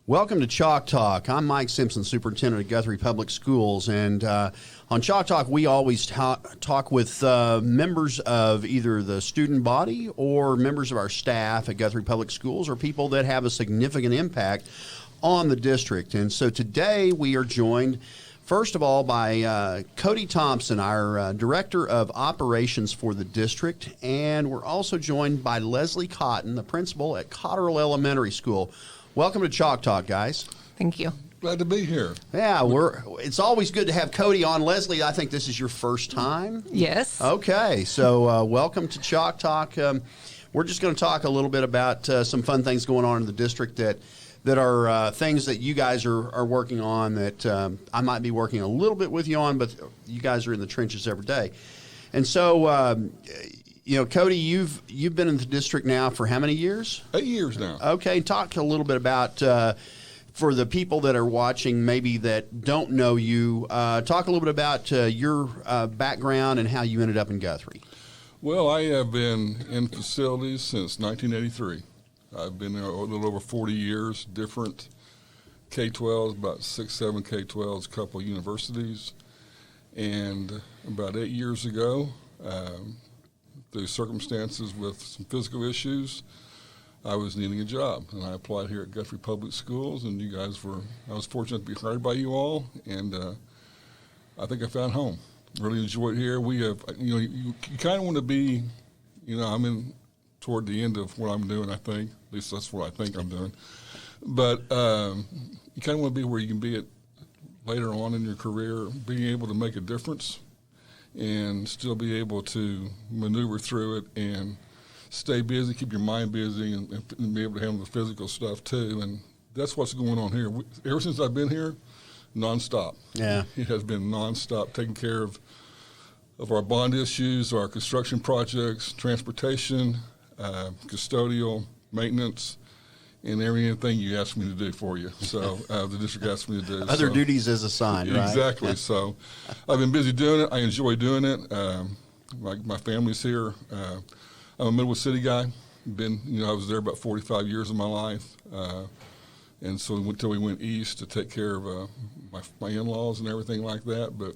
Welcome to Chalk Talk. I'm Mike Simpson, Superintendent of Guthrie Public Schools, and on Chalk Talk we always talk with members of either the student body or members of our staff at Guthrie Public Schools or people that have a significant impact on the district. And so today we are joined, first of all, by Cody Thompson, our Director of Operations for the district, and we're also joined by Lesley Cotton, the principal at Cotteral Elementary School. Welcome to Chalk Talk, guys. Thank you. Glad to be here. Yeah, it's always good to have Cody on. Lesley, I think this is your first time? Yes. Okay, so welcome to Chalk Talk. We're just going to talk a little bit about some fun things going on in the district that are things that you guys are working on that I might be working a little bit with you on, but you guys are in the trenches every day. And so, Cody, you've been in the district now for how many years? 8 years now. Okay, talk a little bit about, for the people that are watching maybe that don't know you, talk a little bit about your background and how you ended up in Guthrie. Well, I have been in facilities since 1983. I've been there a little over 40 years, different K-12s, about 6, 7 K-12s, a couple of universities. And about 8 years ago, through circumstances with some physical issues, I was needing a job. And I applied here at Guthrie Public Schools, and I was fortunate to be hired by you all, and I think I found home. Really enjoyed it here. We have, you kind of want to be, I'm in toward the end of what I'm doing, I think. At least that's what I think I'm doing. But you kind of want to be where you can be at later on in your career, being able to make a difference and still be able to maneuver through it and stay busy, keep your mind busy, and be able to handle the physical stuff too. And that's what's going on here. Ever since I've been here, nonstop. Yeah. It has been nonstop, taking care of our bond issues, our construction projects, transportation, custodial, maintenance, and everything you asked me to do for you. So the district asked me to do. Other duties as assigned, right? Exactly. So I've been busy doing it. I enjoy doing it. My family's here. I'm a Midwest City guy. I was there about 45 years of my life. And so until we went east to take care of my in-laws and everything like that, but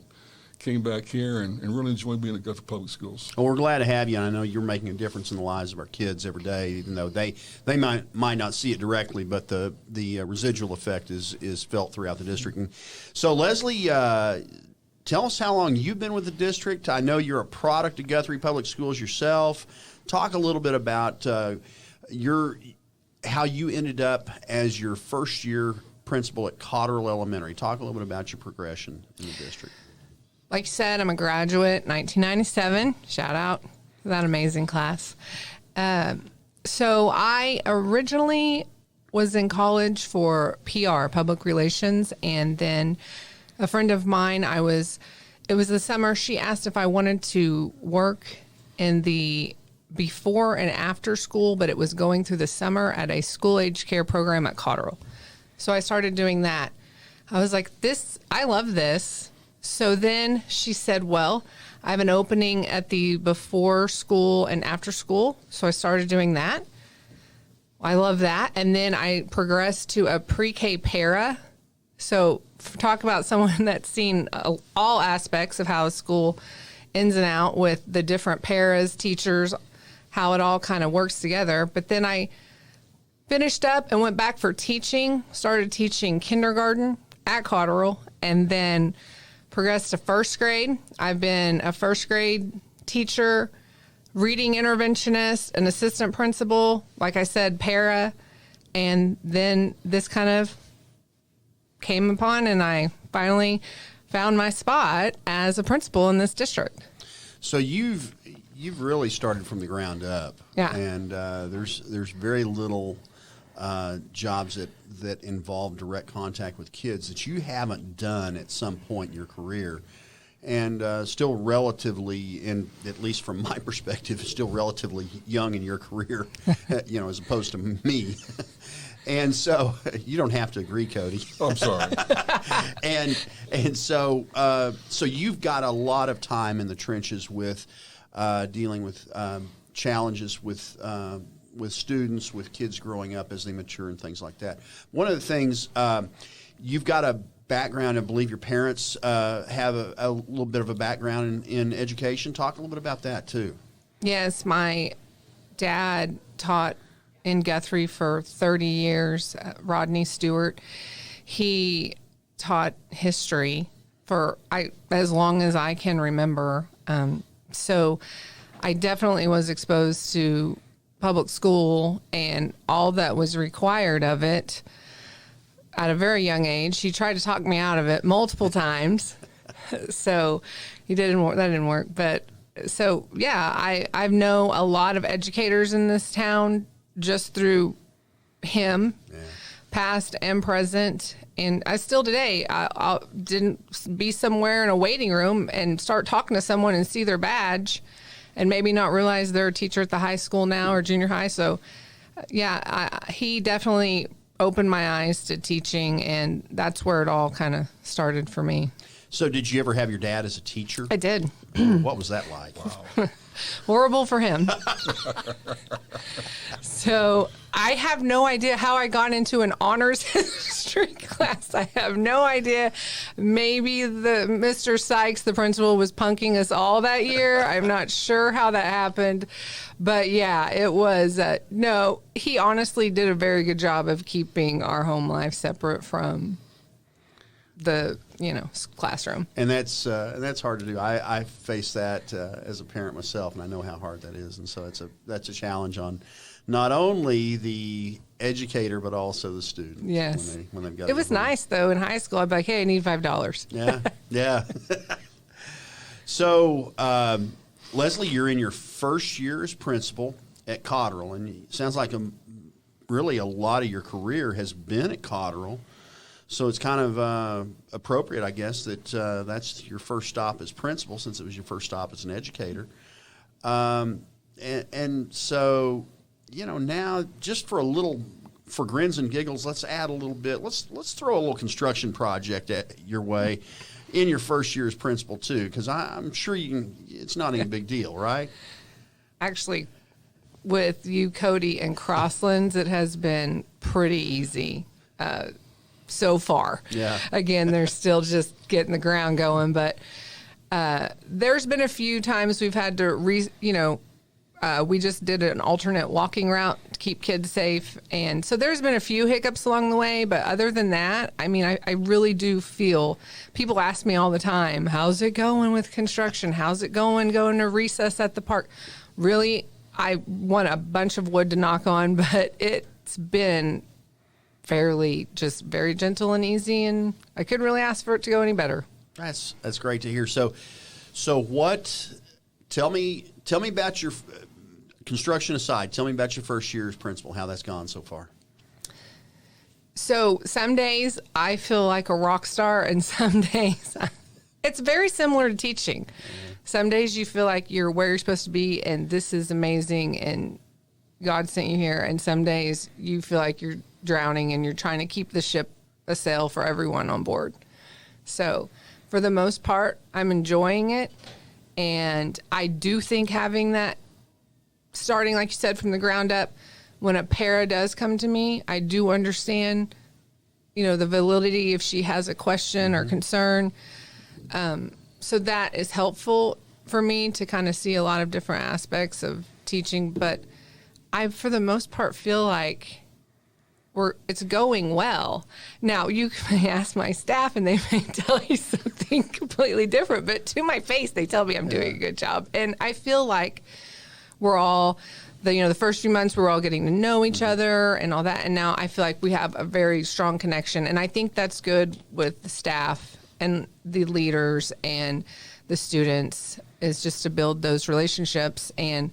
came back here and really enjoyed being at Guthrie Public Schools. Well, we're glad to have you, and I know you're making a difference in the lives of our kids every day, even though they might not see it directly, but the residual effect is felt throughout the district. And so, Lesley, tell us how long you've been with the district. I know you're a product of Guthrie Public Schools yourself. Talk a little bit about how you ended up as your first-year principal at Cotteral Elementary. Talk a little bit about your progression in the district. Like you said, I'm a graduate, 1997. Shout out to that amazing class. So I originally was in college for PR, public relations, and then a friend of mine, it was the summer, she asked if I wanted to work in the before and after school, but it was going through the summer at a school-age care program at Cotteral. So I started doing that. I was like, I love this. So then she said, well, I have an opening at the before school and after school. So I started doing that. I love that. And then I progressed to a pre-K para. So talk about someone that's seen all aspects of how a school ins and out with the different paras, teachers, how it all kind of works together. But then I finished up and went back for teaching, started teaching kindergarten at Cotteral, and then progressed to first grade. I've been a first grade teacher, reading interventionist, an assistant principal, like I said, para, and then this kind of came upon, and I finally found my spot as a principal in this district. So you've really started from the ground up. Yeah. And there's very little jobs that involve direct contact with kids that you haven't done at some point in your career, and still relatively, at least from my perspective, still relatively young in your career, as opposed to me. And so you don't have to agree, Cody. Oh, I'm sorry. and so you've got a lot of time in the trenches with dealing with challenges with with students, with kids growing up as they mature and things like that. One of the things, you've got a background, I believe your parents have a little bit of a background in education. Talk a little bit about that too. Yes, my dad taught in Guthrie for 30 years, Rodney Stewart. He taught history for as long as I can remember. So I definitely was exposed to public school and all that was required of it at a very young age. He tried to talk me out of it multiple times. So that didn't work. But so, yeah, I know a lot of educators in this town just through him, past and present. And I still today, I didn't be somewhere in a waiting room and start talking to someone and see their badge and maybe not realize they're a teacher at the high school now or junior high. So, yeah, he definitely opened my eyes to teaching, and that's where it all kind of started for me. So did you ever have your dad as a teacher? I did. What was that like? Wow. Horrible for him. So I have no idea how I got into an honors history class. I have no idea. Maybe Mr. Sykes, the principal, was punking us all that year. I'm not sure how that happened. But yeah, it was, no, he honestly did a very good job of keeping our home life separate from the classroom. And that's hard to do. I face that as a parent myself, and I know how hard that is. And so that's a challenge on not only the educator but also the student. Yes, when they've got. It was nice though. In high school, I'd be like, "Hey, I need $5." Yeah. So, Lesley, you're in your first year as principal at Cotteral, and it sounds like really a lot of your career has been at Cotteral. So it's kind of appropriate, I guess, that that's your first stop as principal, since it was your first stop as an educator. And so, now just for grins and giggles, let's add a little bit. Let's throw a little construction project at your way in your first year as principal too, because I'm sure it's not any big deal, right? Actually, with you, Cody, and Crosslands, it has been pretty easy. So far. Yeah. Again, they're still just getting the ground going, but there's been a few times we've had to we just did an alternate walking route to keep kids safe. And so there's been a few hiccups along the way, but other than that, I mean, I really do feel, people ask me all the time, how's it going with construction? How's it going to recess at the park? Really, I want a bunch of wood to knock on, but it's been fairly just very gentle and easy, and I couldn't really ask for it to go any better. That's great to hear. So what? Tell me about your construction aside. Tell me about your first year as principal. How that's gone so far. So some days I feel like a rock star, and some days it's very similar to teaching. Mm-hmm. Some days you feel like you're where you're supposed to be, and this is amazing, and God sent you here. And some days you feel like you're drowning and you're trying to keep the ship a sail for everyone on board. So for the most part, I'm enjoying it. And I do think having that, starting, like you said, from the ground up, when a para does come to me, I do understand, the validity if she has a question or concern. So that is helpful for me to kind of see a lot of different aspects of teaching. But I, for the most part, feel like it's going well. Now, you may ask my staff and they may tell you something completely different, but to my face, they tell me I'm doing a good job. And I feel like we're all, the first few months, we're all getting to know each other and all that. And now I feel like we have a very strong connection. And I think that's good with the staff and the leaders and the students, is just to build those relationships. And,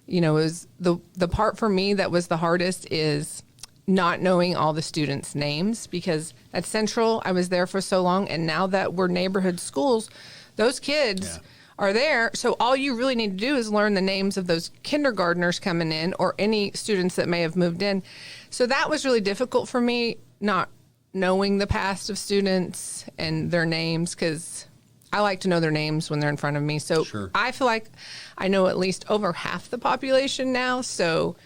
it was the part for me that was the hardest is not knowing all the students' names, because at Central, I was there for so long. And now that we're neighborhood schools, those kids are there. So all you really need to do is learn the names of those kindergartners coming in or any students that may have moved in. So that was really difficult for me, not knowing the past of students and their names, because I like to know their names when they're in front of me. So I feel like I know at least over half the population now. So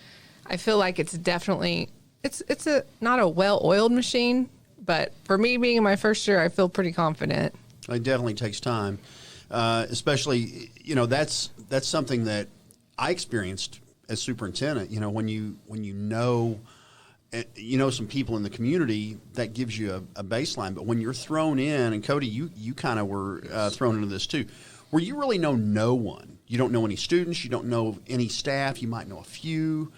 I feel like it's definitely it's a not a well-oiled machine, but for me being in my first year, I feel pretty confident. It definitely takes time, especially that's something that I experienced as superintendent. When you know some people in the community, that gives you a baseline. But when you're thrown in, and Cody, you kind of were thrown into this too, where you really know no one. You don't know any students. You don't know any staff. You might know a few.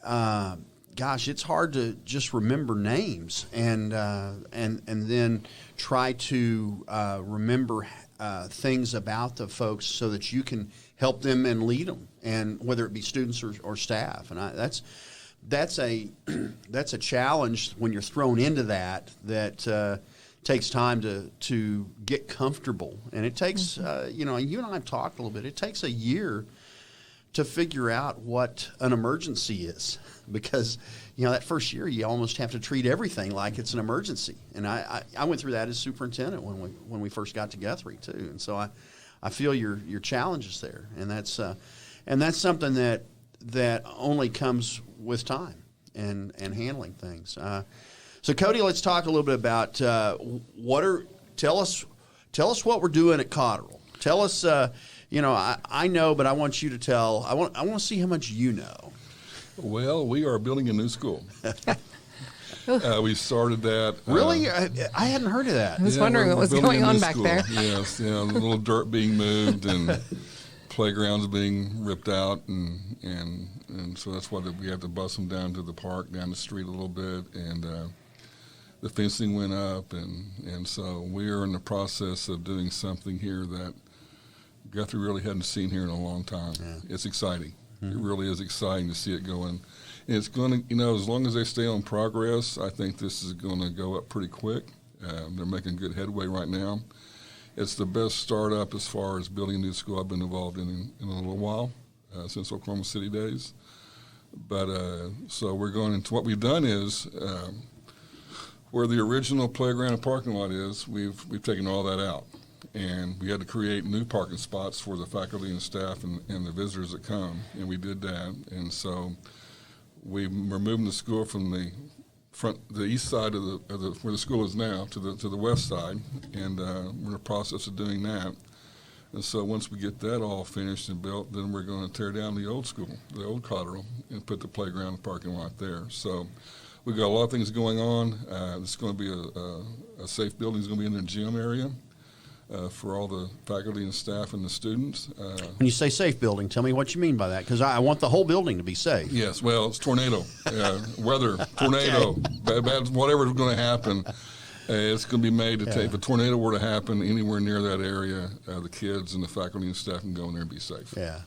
Gosh, it's hard to just remember names and then try to remember things about the folks so that you can help them and lead them, and whether it be students or staff. And that's a challenge when you're thrown into that takes time to get comfortable. And it takes you and I have talked a little bit. It takes a year to figure out what an emergency is, because that first year you almost have to treat everything like it's an emergency. And I went through that as superintendent when we first got to Guthrie too. And so I feel your challenges there, and that's something that only comes with time and handling things. So Cody, let's talk a little bit about tell us what we're doing at Cotteral. Tell us. I know, but I want you to tell. I want to see how much you know. Well, we are building a new school. We started that. Really? I hadn't heard of that. I was wondering what was going on back there. Yes, a little dirt being moved and playgrounds being ripped out, and so that's why we had to bus them down to the park, down the street a little bit, and the fencing went up, and so we are in the process of doing something here that Guthrie really hadn't seen here in a long time. Yeah. It's exciting. Mm-hmm. It really is exciting to see it going. And it's going to, as long as they stay on progress, I think this is going to go up pretty quick. They're making good headway right now. It's the best startup as far as building a new school I've been involved in a little while, since Oklahoma City days. But so we're going into what we've done is where the original playground and parking lot is, we've taken all that out. And we had to create new parking spots for the faculty and staff and the visitors that come, and we did that. And so we're moving the school from the east side of the where the school is now to the west side, and we're in the process of doing that. And so once we get that all finished and built, then we're going to tear down the old school, the old Cotteral, and put the playground and parking lot there. So we've got a lot of things going on. It's going to be a safe building. It's going to be in the gym area. For all the faculty and staff and the students. When you say safe building, tell me what you mean by that, because I want the whole building to be safe. Yes, well, it's tornado, weather, tornado, bad, whatever's going to happen, it's going to be made to take. If a tornado were to happen anywhere near that area, the kids and the faculty and staff can go in there and be safe. Yeah.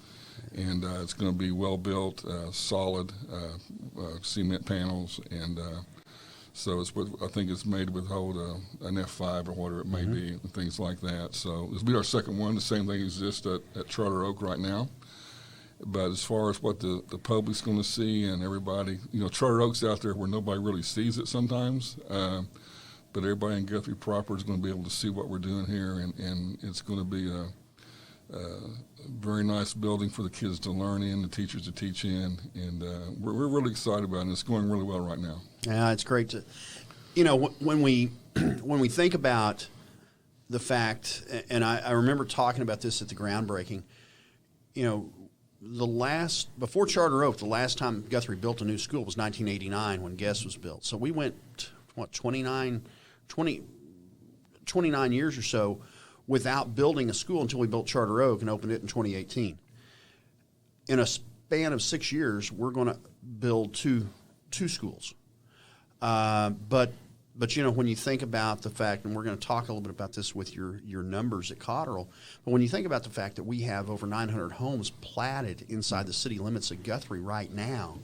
And it's going to be well built, solid cement panels, and so I think it's made with hold an F5 or whatever it may be, and things like that. So this will be our second one. The same thing exists at Charter Oak right now. But as far as what the public's going to see and everybody, Charter Oak's out there where nobody really sees it sometimes. But everybody in Guthrie proper is going to be able to see what we're doing here, and it's going to be a very nice building for the kids to learn in, the teachers to teach in, and we're really excited about it, and it's going really well right now. Yeah, it's great to, when we think about the fact, and I remember talking about this at the groundbreaking, before Charter Oak, the last time Guthrie built a new school was 1989 when Guess was built. So we went, 29 years or so without building a school until we built Charter Oak and opened it in 2018. In a span of 6 years, we're going to build two schools. But when you think about the fact, and we're going to talk a little bit about this with your numbers at Cotteral, but when you think about the fact that we have over 900 homes platted inside the city limits of Guthrie right now,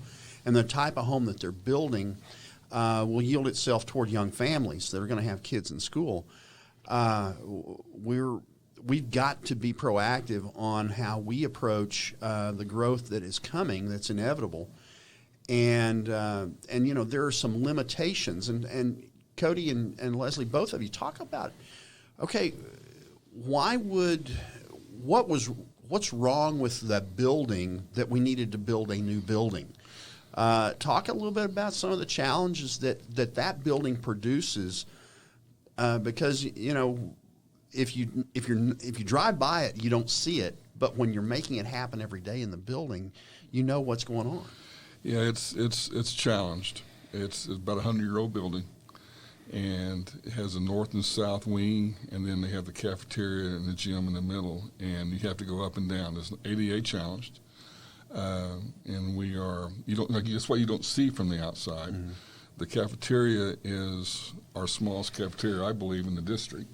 and the type of home that they're building will yield itself toward young families that are going to have kids in school. We've got to be proactive on how we approach the growth that is coming, that's inevitable, and there are some limitations. And Cody and Lesley, both of you, talk about, okay, what's wrong with the building that we needed to build a new building? Talk a little bit about some of the challenges that building produces, because if you drive by it, you don't see it, but when you're making it happen every day in the building, you know what's going on. Yeah, it's challenged. It's about a 100-year-old building, and it has a north and south wing, and then they have the cafeteria and the gym in the middle, and you have to go up and down. It's ADA challenged, and that's why you don't see from the outside. Mm-hmm. The cafeteria is our smallest cafeteria, I believe, in the district.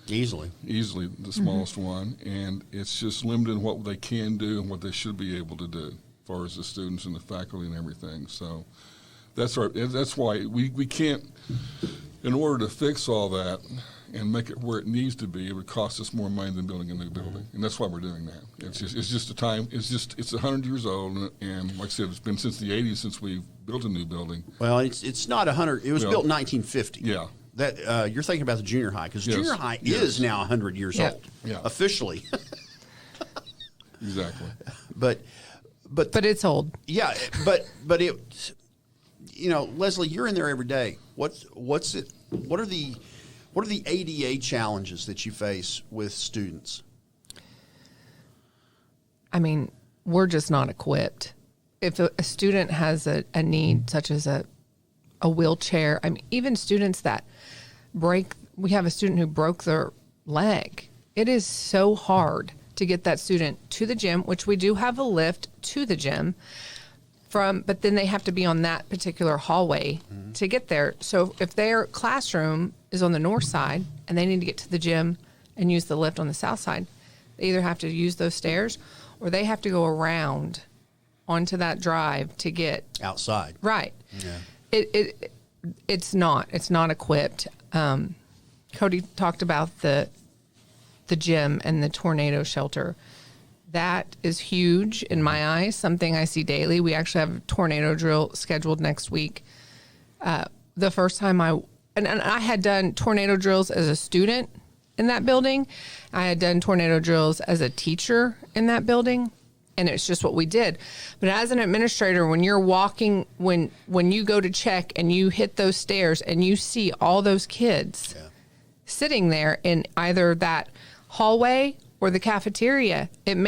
Easily the smallest one, and it's just limited in what they can do and what they should be able to do, as far as the students and the faculty and everything. So that's why we can't. In order to fix all that and make it where it needs to be, it would cost us more money than building a new building, and that's why we're doing that. It's just a time. It's 100 years old, and like I said, it's been since the 80s since we've built a new building. Well, it's not 100. It was built in 1950. Yeah. That you're thinking about the junior high, because junior high is now 100 years old, officially. Exactly. But it's old. Yeah, but it. Lesley, you're in there every day. What are the ADA challenges that you face with students? I mean, we're just not equipped. If a student has a need such as a wheelchair, I mean, even students that we have a student who broke their leg. It is so hard to get that student to the gym, which we do have a lift to the gym but then they have to be on that particular hallway to get there. So if their classroom is on the north side and they need to get to the gym and use the lift on the south side, they either have to use those stairs or they have to go around onto that drive to get outside. Right. Yeah. It's not equipped. Cody talked about the gym and the tornado shelter. That is huge in my eyes, something I see daily. We actually have a tornado drill scheduled next week. The first time I had done tornado drills as a student in that building. I had done tornado drills as a teacher in that building, and it's just what we did. But as an administrator, when you're walking, when you go to check and you hit those stairs and you see all those kids sitting there in either that hallway or the cafeteria, it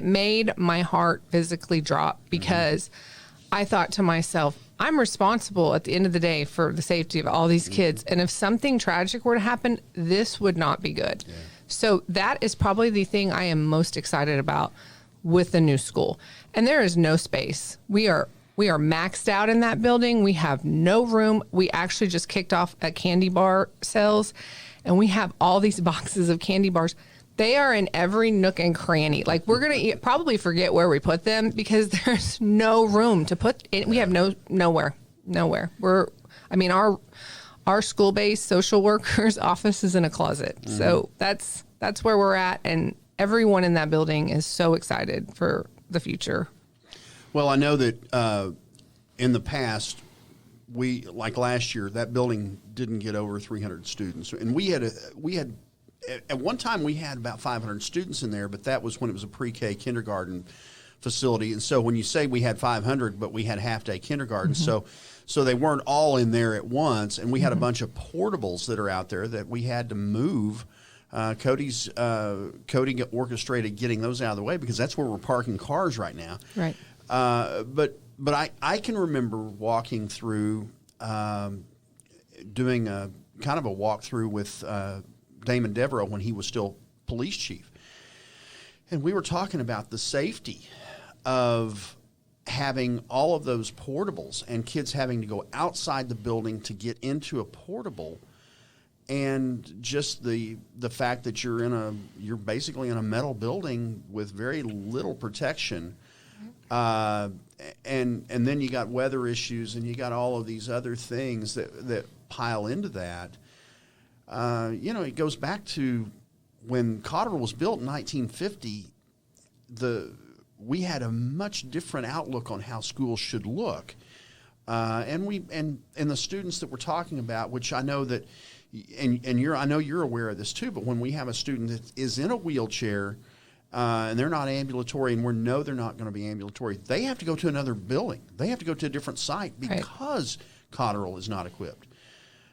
made my heart physically drop, because I thought to myself, I'm responsible at the end of the day for the safety of all these kids. And if something tragic were to happen, this would not be good. Yeah. So that is probably the thing I am most excited about with the new school. And there is no space. We are maxed out in that building. We have no room. We actually just kicked off a candy bar sales, and we have all these boxes of candy bars. They are in every nook and cranny. Like, we're going to probably forget where we put them, because there's no room to put it. We have nowhere. Our school-based social workers' office is in a closet. Mm-hmm. So that's where we're at. And everyone in that building is so excited for the future. Well, I know that in the past, like last year, that building didn't get over 300 students. And we had at one time, we had about 500 students in there, but that was when it was a pre-K kindergarten facility. And so when you say we had 500, but we had half-day kindergarten, so they weren't all in there at once. And we had a bunch of portables that are out there that we had to move. Cody orchestrated getting those out of the way, because that's where we're parking cars right now. Right. But I can remember walking through, doing a kind of a walkthrough with Damon Devereaux when he was still police chief. And we were talking about the safety of having all of those portables and kids having to go outside the building to get into a portable, and just the fact that you're basically in a metal building with very little protection. And then you got weather issues, and you got all of these other things that pile into that. It goes back to when Cotteral was built in 1950. We had a much different outlook on how schools should look, and the students that we're talking about, which I know that, I know you're aware of this too. But when we have a student that is in a wheelchair, and they're not ambulatory, and we know they're not going to be ambulatory, they have to go to another building. They have to go to a different site because Cotteral is not equipped.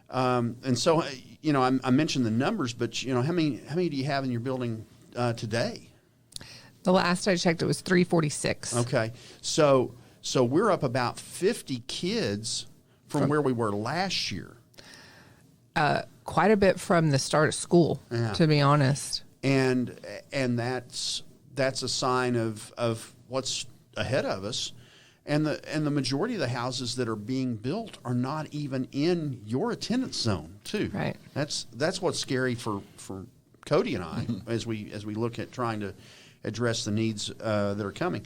And so, I mentioned the numbers, but how many do you have in your building today? The last I checked, it was 346. Okay, so we're up about 50 kids from where we were last year. Quite a bit from the start of school, to be honest. And that's a sign of what's ahead of us. And the majority of the houses that are being built are not even in your attendance zone, too. Right. That's what's scary for Cody and I as we look at trying to address the needs that are coming.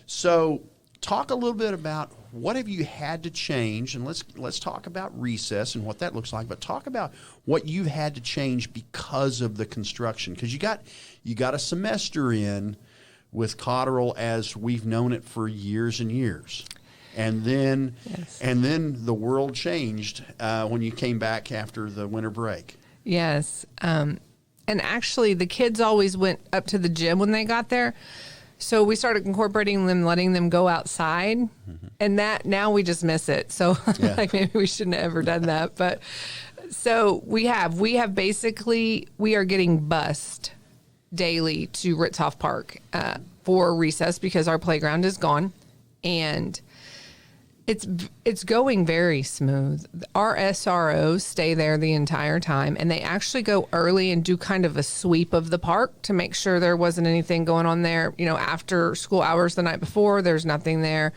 So, talk a little bit about what have you had to change, and let's talk about recess and what that looks like. But talk about what you've had to change because of the construction, because you got a semester in with Cotteral as we've known it for years and years. And then the world changed when you came back after the winter break. Yes. And actually, the kids always went up to the gym when they got there. So we started incorporating them, letting them go outside. Mm-hmm. And that now we just miss it. So like maybe we shouldn't have ever done that. But so we have basically, we are getting bused daily to Ritzhoff Park for recess because our playground is gone, and it's going very smooth. Our SROs stay there the entire time, and they actually go early and do kind of a sweep of the park to make sure there wasn't anything going on there. After school hours the night before, there's nothing there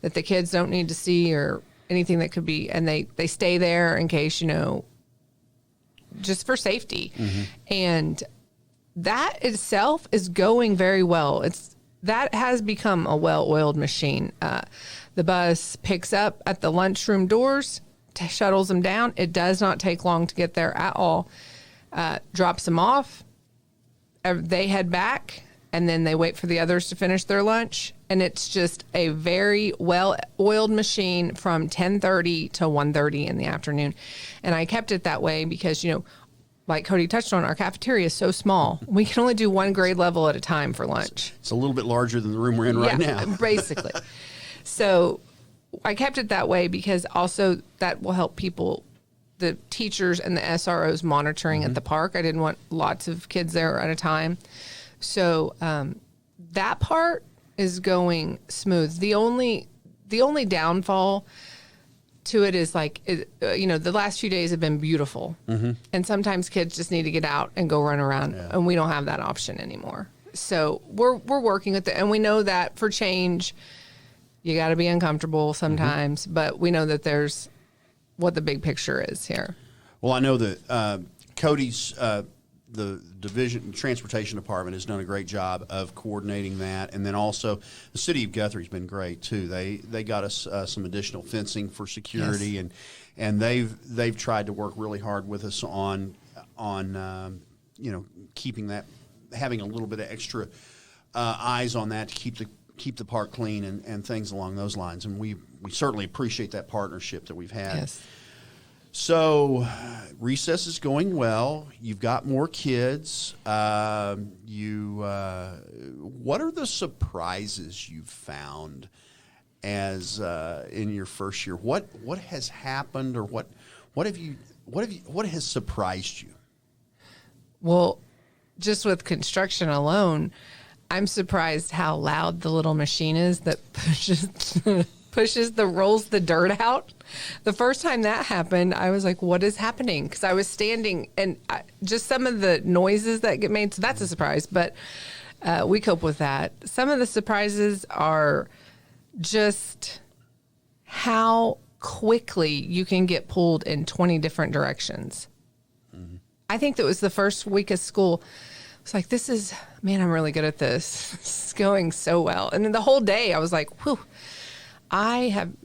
that the kids don't need to see or anything that could be, and they stay there in case, just for safety. Mm-hmm. And that itself is going very well. That has become a well-oiled machine. The bus picks up at the lunchroom doors, shuttles them down. It does not take long to get there at all. Drops them off. They head back, and then they wait for the others to finish their lunch. And it's just a very well-oiled machine from 10:30 to 1:30 in the afternoon. And I kept it that way because, like Cody touched on, our cafeteria is so small. We can only do one grade level at a time for lunch. It's a little bit larger than the room we're in right now. Basically. So I kept it that way because also that will help people, the teachers and the SROs monitoring at the park. I didn't want lots of kids there at a time. So that part is going smooth. The only downfall to it is the last few days have been beautiful. Mm-hmm. And sometimes kids just need to get out and go run around, and we don't have that option anymore. So we're working with it, and we know that for change, you got to be uncomfortable sometimes, but we know that there's what the big picture is here. Well, I know that Cody's the transportation department has done a great job of coordinating that, and then also the city of Guthrie's been great too. They got us some additional fencing for security, yes. and they've tried to work really hard with us on keeping that, having a little bit of extra eyes on that to keep the park clean and things along those lines. And we certainly appreciate that partnership that we've had. Yes. So recess is going well. You've got more kids. What are the surprises you've found as in your first year? What has happened, or what has surprised you? Well, just with construction alone, I'm surprised how loud the little machine is that rolls the dirt out. The first time that happened, I was like, what is happening? Because I was standing, and just some of the noises that get made, so that's a surprise, but we cope with that. Some of the surprises are just how quickly you can get pulled in 20 different directions. Mm-hmm. I think that was the first week of school. It's like, I'm really good at this. This is going so well. And then the whole day I was like, whew,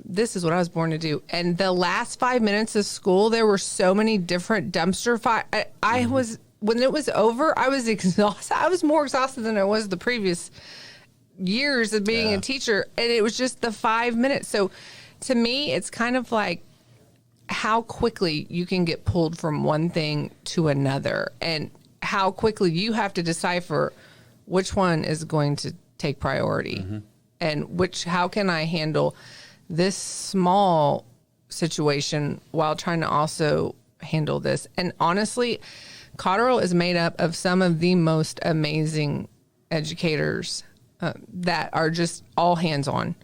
this is what I was born to do. And the last 5 minutes of school, there were so many different dumpster fires. When it was over, I was exhausted. I was more exhausted than I was the previous years of being a teacher. And it was just the 5 minutes. So to me, it's kind of like how quickly you can get pulled from one thing to another, and how quickly you have to decipher which one is going to take priority, and how can I handle this small situation while trying to also handle this. And honestly, Cotteral is made up of some of the most amazing educators that are just all hands on.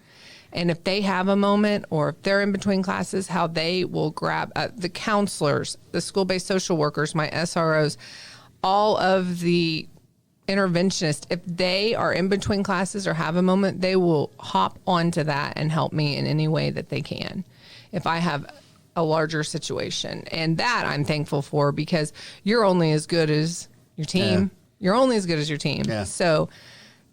And if they have a moment, or if they're in between classes, how they will grab the counselors, the school-based social workers, my SROs, all of the interventionists, if they are in between classes or have a moment, they will hop onto that and help me in any way that they can if I have a larger situation. And that I'm thankful for, because you're only as good as your team. Yeah. You're only as good as your team. Yeah. So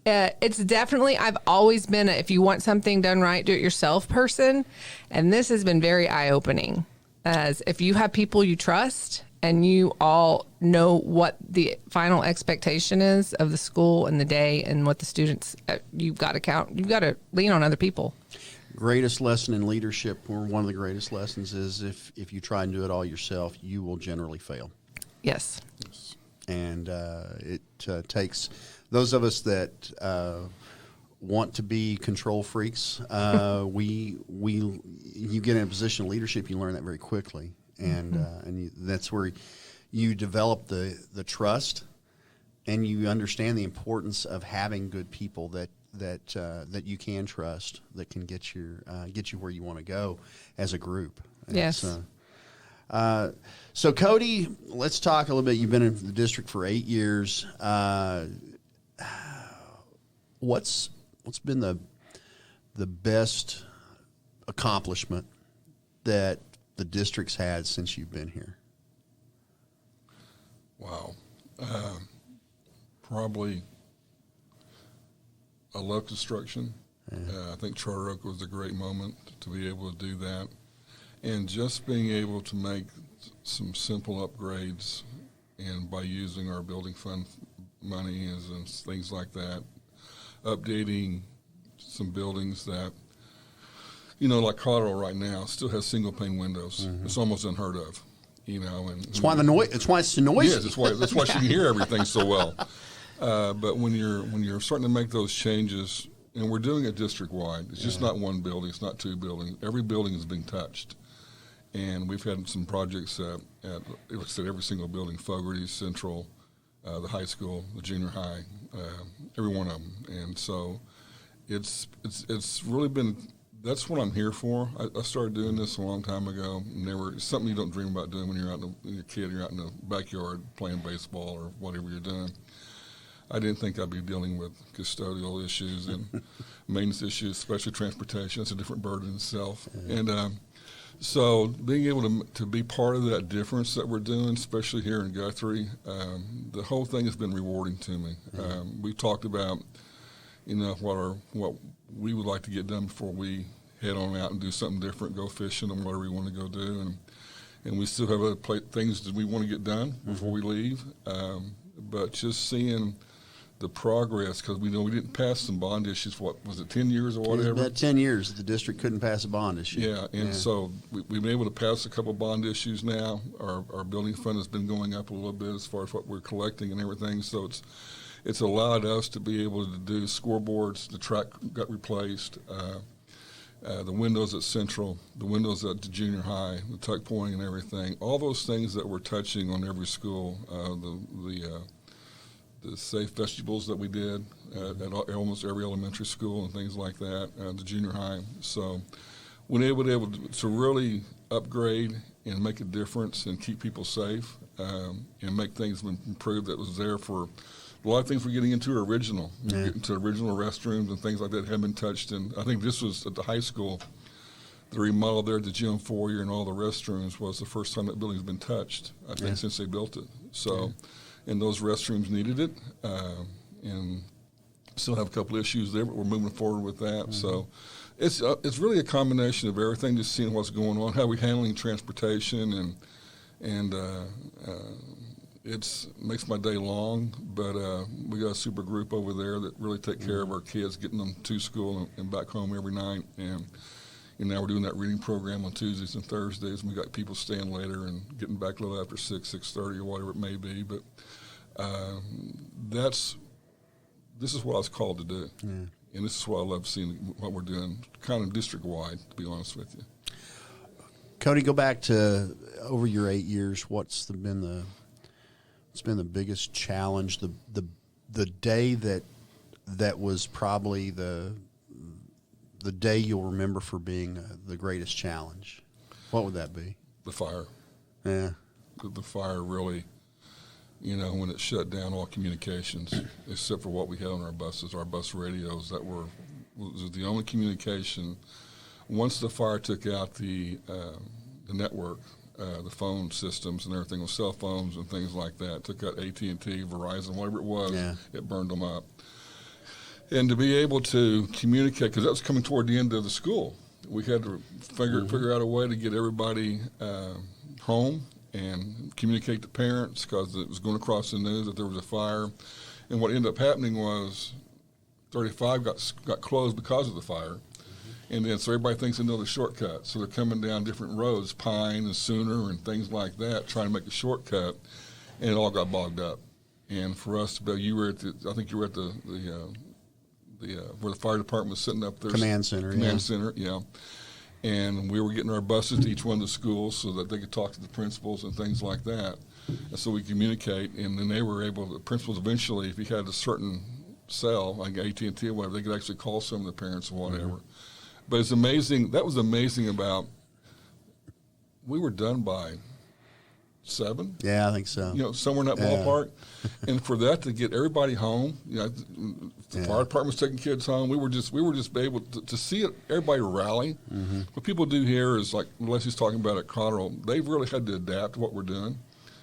it's definitely, I've always been if you want something done right, do it yourself person. And this has been very eye-opening, as if you have people you trust and you all know what the final expectation is of the school and the day and what the students, you've got to lean on other people. Greatest lesson in leadership, or one of the greatest lessons, is if you try and do it all yourself, you will generally fail. Yes. And it takes those of us that want to be control freaks. You get in a position of leadership, you learn that very quickly, and that's where you develop the trust, and you understand the importance of having good people that you can trust, that can get you where you want to go as a group. Yes. So Cody, let's talk a little bit. You've been in the district for 8 years. What's been the best accomplishment that the district's had since you've been here? Wow. Probably I love construction. I think Charter Oak was a great moment to be able to do that. And just being able to make some simple upgrades, and by using our building fund money and things like that, updating some buildings that, like Cotteral right now still has single pane windows. It's almost unheard of, and it's why it's so noisy. Yes, that's why she can hear everything so well. But when you're starting to make those changes, and we're doing it district-wide, it's just not one building, it's not two buildings. Every building is being touched. And we've had some projects at like I said, every single building, Fogarty, Central, the high school, the junior high, every one of them. And so it's really been, that's what I'm here for. I started doing this a long time ago. It's something you don't dream about doing when you're out in the backyard playing baseball or whatever you're doing. I didn't think I'd be dealing with custodial issues and maintenance issues, especially transportation. It's a different burden in itself. And so being able to be part of that difference that we're doing, especially here in Guthrie, the whole thing has been rewarding to me. We talked about, what we would like to get done before we head on out and do something different, go fishing and whatever we want to go do. And we still have other things that we want to get done before we leave. But just seeing the progress, because we didn't pass some bond issues. What was it, 10 years or whatever? It was about 10 years the district couldn't pass a bond issue. Yeah, and so we've been able to pass a couple of bond issues now. Our building fund has been going up a little bit as far as what we're collecting and everything. So it's allowed us to be able to do scoreboards. The track got replaced. The windows at Central, the windows at the junior high, the tuck pointing and everything. All those things that we're touching on every school. The safe vegetables that we did at almost every elementary school and things like that, the junior high. So when able to really upgrade and make a difference and keep people safe and make things improve that was there for a lot of things we're getting into are original. We're getting to original restrooms and things like that haven't been touched. And I think this was at the high school. The remodel there at the gym foyer and all the restrooms was the first time that building's been touched, I think, since they built it. So. And those restrooms needed it, and still have a couple issues there, but we're moving forward with that. So it's really a combination of everything, just seeing what's going on, how we're handling transportation, and it makes my day long. But we got a super group over there that really take care of our kids, getting them to school and back home every night. And now we're doing that reading program on Tuesdays and Thursdays, and we got people staying later and getting back a little after 6:30 or whatever it may be. But that's this is what I was called to do. Yeah. And this is what I love seeing what we're doing, kind of district-wide, to be honest with you. Cody, go back to over your 8 years. What's been the biggest challenge? The day that was probably the day you'll remember for being the greatest challenge. What would that be? The fire. Yeah. The fire really, when it shut down all communications, except for what we had on our buses, our bus radios, was the only communication. Once the fire took out the network, the phone systems and everything with cell phones and things like that, took out AT&T, Verizon, whatever it was, it burned them up. And to be able to communicate, because that was coming toward the end of the school, we had to figure out a way to get everybody home and communicate to parents, because it was going across the news that there was a fire. And what ended up happening was 35 got closed because of the fire. And then so everybody thinks they know the shortcut. So they're coming down different roads, Pine and Sooner and things like that, trying to make a shortcut, and it all got bogged up. And for us to be, I think you were at the where the fire department was sitting up there. Command Center, yeah. And we were getting our buses to each one of the schools so that they could talk to the principals and things like that. And so we communicate, and then they were able, the principals eventually, if you had a certain cell, like AT&T or whatever, they could actually call some of the parents or whatever. Mm-hmm. But it's amazing, that was amazing about, we were done by 7. Yeah, I think so. Somewhere in that ballpark. And for that to get everybody home, the fire department was taking kids home. We were just able to see it, everybody rally. Mm-hmm. What people do here is, like Lesley's talking about at Cotteral, they've really had to adapt to what we're doing.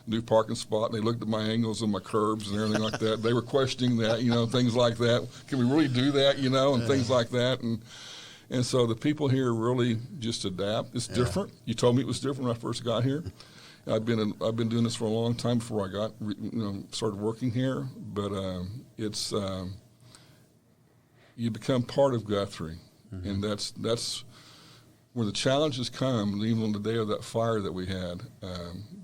New parking spot, and they looked at my angles and my curbs and everything like that. They were questioning that, things like that. Can we really do that, and things like that. And so the people here really just adapt. It's different. You told me it was different when I first got here. I've been doing this for a long time before I got started working here. But it's you become part of Guthrie, and that's where the challenges come. Even on the day of that fire that we had,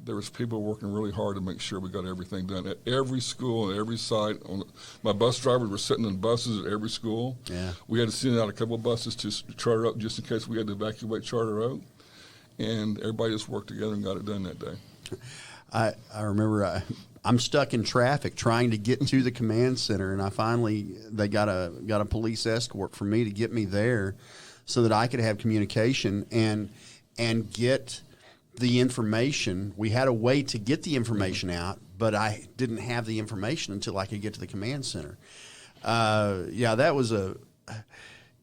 there was people working really hard to make sure we got everything done at every school and every site. My bus drivers were sitting in buses at every school. Yeah. We had to send out a couple of buses to Charter Oak just in case we had to evacuate Charter Oak. And everybody just worked together and got it done that day. I remember I'm stuck in traffic trying to get to the command center, and they got a police escort for me to get me there so that I could have communication and get the information. We had a way to get the information out, but I didn't have the information until I could get to the command center. That was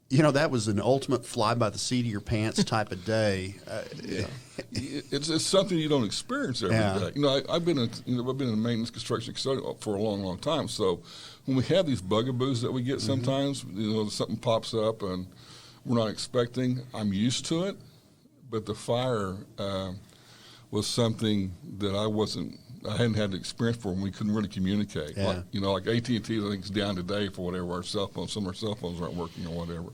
that was an ultimate fly by the seat of your pants type of day. It's something you don't experience every day. I've been in maintenance construction for a long, long time. So when we have these bugaboos that we get sometimes, something pops up and we're not expecting, I'm used to it. But the fire was something that I hadn't had the experience for, and we couldn't really communicate. Yeah. Like AT&T, I think, is down today for whatever, our cell phones. Some of our cell phones aren't working or whatever.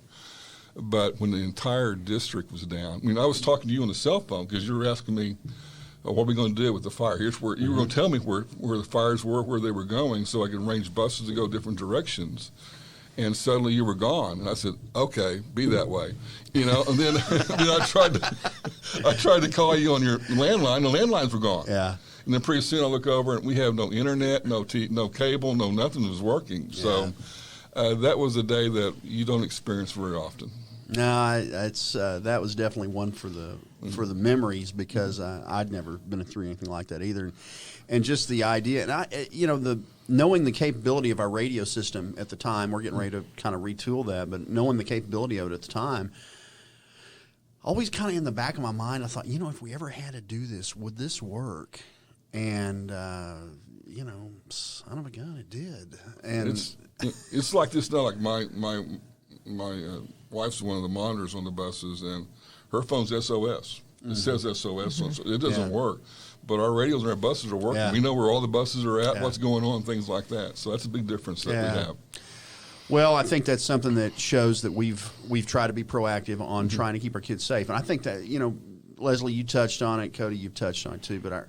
But when the entire district was down, I was talking to you on the cell phone because you were asking me, what are we going to do with the fire? Here's where you were going to tell me where the fires were, where they were going, so I could arrange buses to go different directions. And suddenly you were gone, and I said, "Okay, be that way," And then I tried to call you on your landline. The landlines were gone. Yeah. And then pretty soon I look over and we have no internet, no cable, no nothing was working. So that was a day that you don't experience very often. No, that was definitely one for the memories, because I'd never been through anything like that either, and just the idea, and knowing the capability of our radio system at the time. We're getting ready to kind of retool that, but knowing the capability of it at the time, always kind of in the back of my mind, I thought, if we ever had to do this, would this work? And son of a gun, it did. And it's like this now. Like my wife's one of the monitors on the buses, and her phone's SOS. It says SOS, so it doesn't work. But our radios and our buses are working. Yeah. We know where all the buses are at, what's going on, things like that. So that's a big difference that we have. Well, I think that's something that shows that we've tried to be proactive on trying to keep our kids safe. And I think that, Lesley, you touched on it. Cody, you've touched on it too. But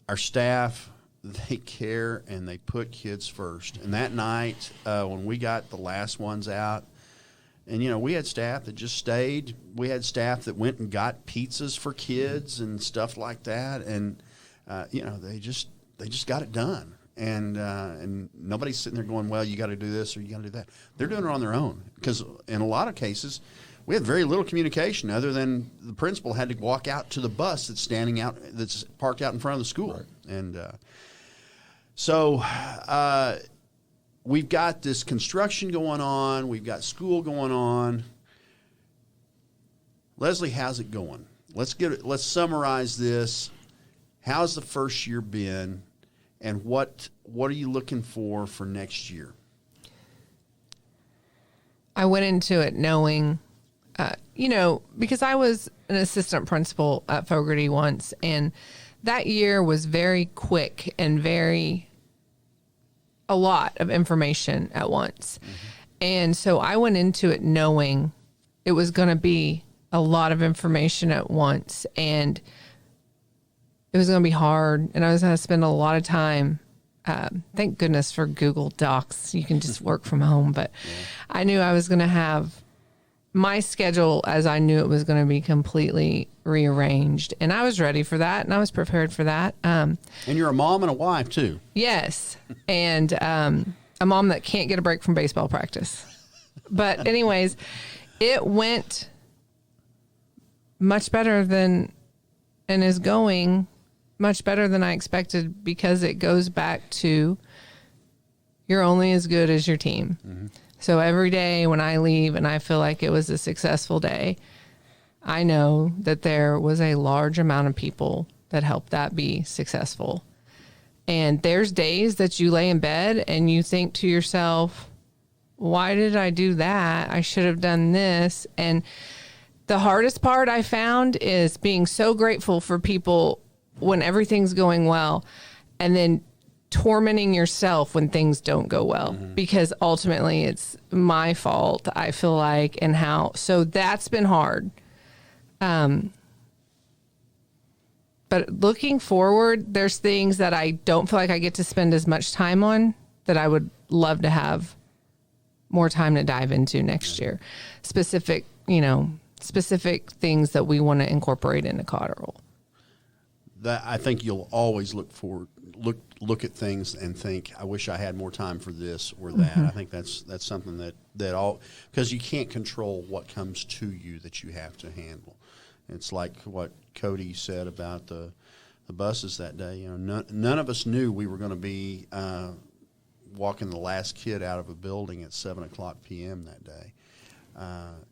our staff, they care and they put kids first. And that night, when we got the last ones out, and, you know, we had staff that just stayed. We had staff that went and got pizzas for kids and stuff like that. And, you know, they just got it done. And nobody's sitting there going, well, you got to do this or you got to do that. They're doing it on their own. Because in a lot of cases, we had very little communication other than the principal had to walk out to the bus that's parked out in front of the school. Right. And so we've got this construction going on. We've got school going on. Lesley, how's it going? Let's summarize this. How's the first year been, and what are you looking for next year? I went into it knowing, you know, because I was an assistant principal at Fogarty once, and that year was very quick and a lot of information at once. Mm-hmm. And so I went into it knowing it was going to be a lot of information at once, and it was going to be hard, and I was going to spend a lot of time. Thank goodness for Google Docs. You can just work from home, but yeah. I knew I was going to have my schedule as I knew it was going to be completely rearranged, and I was ready for that, and I was prepared for that. And you're a mom and a wife too. Yes, and a mom that can't get a break from baseball practice. But anyways, it went much better than, and is going much better than I expected, because it goes back to you're only as good as your team. Mm-hmm. So every day when I leave and I feel like it was a successful day, I know that there was a large amount of people that helped that be successful. And there's days that you lay in bed and you think to yourself, why did I do that? I should have done this. And the hardest part I found is being so grateful for people when everything's going well, and then tormenting yourself when things don't go well, mm-hmm. because ultimately it's my fault, I feel like, and how. So that's been hard. But looking forward, there's things that I don't feel like I get to spend as much time on that I would love to have more time to dive into next year. Specific things that we want to incorporate into Cotteral. That I think you'll always look at things and think, I wish I had more time for this or that. Mm-hmm. I think that's something that all, because you can't control what comes to you that you have to handle. It's like what Cody said about the buses that day. You know, none of us knew we were going to be walking the last kid out of a building at 7:00 p.m. that day.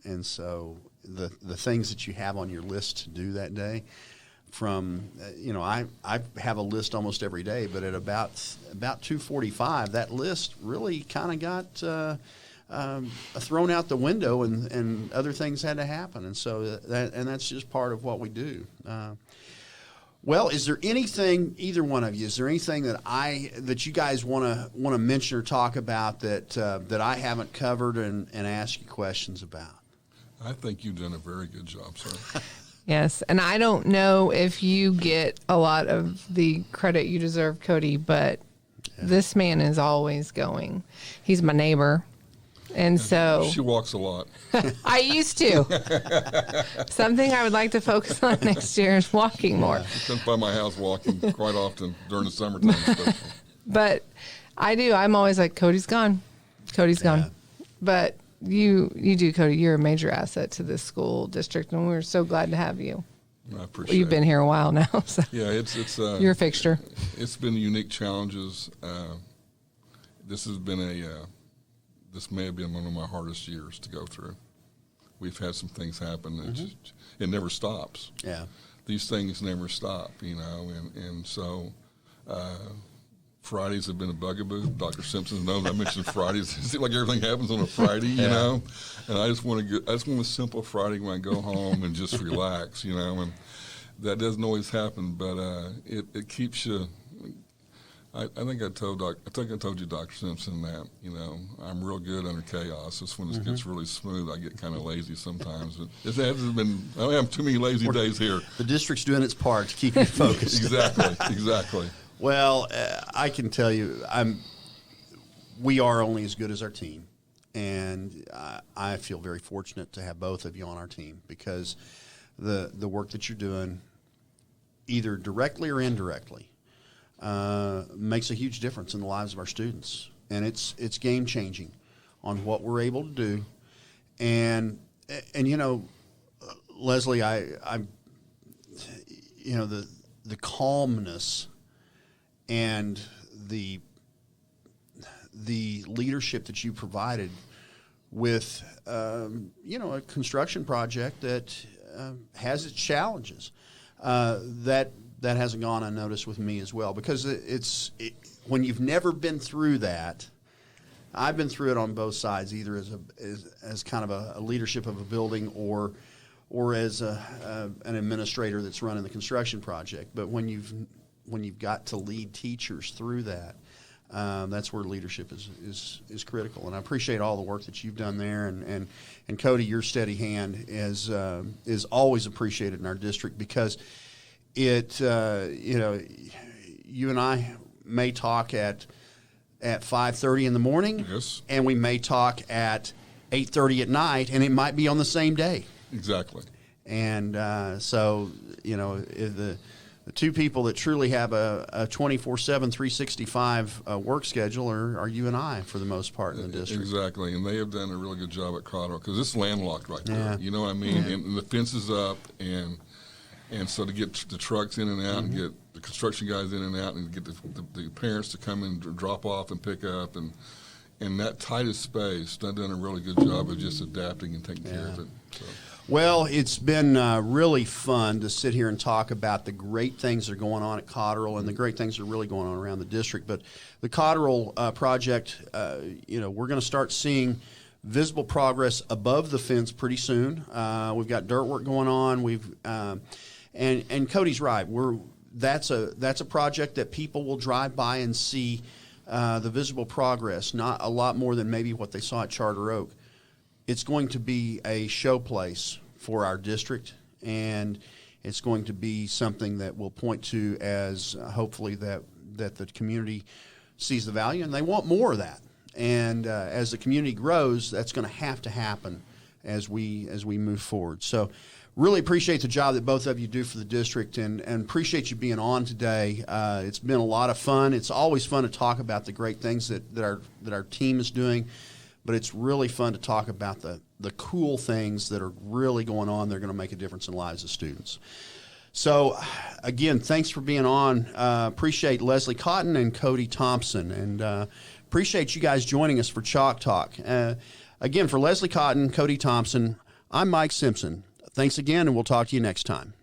And so the things that you have on your list to do that day, from, I have a list almost every day, but at about 2:45, that list really kind of got thrown out the window, and other things had to happen. And so that's just part of what we do. Well, is there anything, either one of you, is there anything that you guys want to mention or talk about that I haven't covered and ask you questions about? I think you've done a very good job, sir. Yes, and I don't know if you get a lot of the credit you deserve, Cody, but this man is always going. He's my neighbor, and so... She walks a lot. I used to. Something I would like to focus on next year is walking more. She comes by my house walking quite often during the summertime especially. But I do. I'm always like, Cody's gone. Cody's gone. But... You do, Cody. You're a major asset to this school district, and we're so glad to have you. I appreciate it. You've been here a while now. So yeah, it's you're a fixture. It's been unique challenges. This may have been one of my hardest years to go through. We've had some things happen that it never stops. Yeah, these things never stop, and so. Fridays have been a bugaboo. Dr. Simpson knows I mentioned Fridays. It seems like everything happens on a Friday, you know. And I just want a simple Friday when I go home and just relax, And that doesn't always happen, but it keeps you. I think I told you, Dr. Simpson, that I'm real good under chaos. It's when it gets really smooth, I get kind of lazy sometimes. But it hasn't been. I don't have too many lazy days here. The district's doing its part to keep you focused. Exactly. Well, I can tell you, we are only as good as our team, and I feel very fortunate to have both of you on our team because the work that you're doing, either directly or indirectly, makes a huge difference in the lives of our students, and it's game changing on what we're able to do, and you know, Lesley, I'm you know the calmness and the leadership that you provided with you know, a construction project that has its challenges, that hasn't gone unnoticed with me as well, because when you've never been through that. I've been through it on both sides, either as kind of a leadership of a building or as an administrator that's running the construction project. But when you've got to lead teachers through that, that's where leadership is critical. And I appreciate all the work that you've done there. And Cody, your steady hand is always appreciated in our district, because it you know, you and I may talk at 5:30 in the morning, yes, and we may talk at 8:30 at night, and it might be on the same day. Exactly. And so, you know, the two people that truly have a 24/7, 365 work schedule are you and I, for the most part, in the district. Exactly, and they have done a really good job at Cotteral, because it's landlocked right there. Yeah. You know what I mean? Yeah. And the fence is up, and so to get the trucks in and out, and get the construction guys in and out, and get the parents to come and drop off and pick up, and that tightest space, they've done a really good job of just adapting and taking care of it. So. Well, it's been really fun to sit here and talk about the great things that are going on at Cotteral and the great things that are really going on around the district. But the Cotteral project, you know, we're going to start seeing visible progress above the fence pretty soon. We've got dirt work going on. And Cody's right. That's a project that people will drive by and see the visible progress, not a lot more than maybe what they saw at Charter Oak. It's going to be a showplace for our district, and it's going to be something that we'll point to as hopefully that the community sees the value, and they want more of that. And as the community grows, that's going to happen as we move forward. So really appreciate the job that both of you do for the district, and appreciate you being on today. It's been a lot of fun. It's always fun to talk about the great things that our team is doing, but it's really fun to talk about the cool things that are really going on. They're going to make a difference in the lives of students. So, again, thanks for being on. Appreciate Lesley Cotton and Cody Thompson, and appreciate you guys joining us for Chalk Talk. Again, for Lesley Cotton, Cody Thompson, I'm Mike Simpson. Thanks again, and we'll talk to you next time.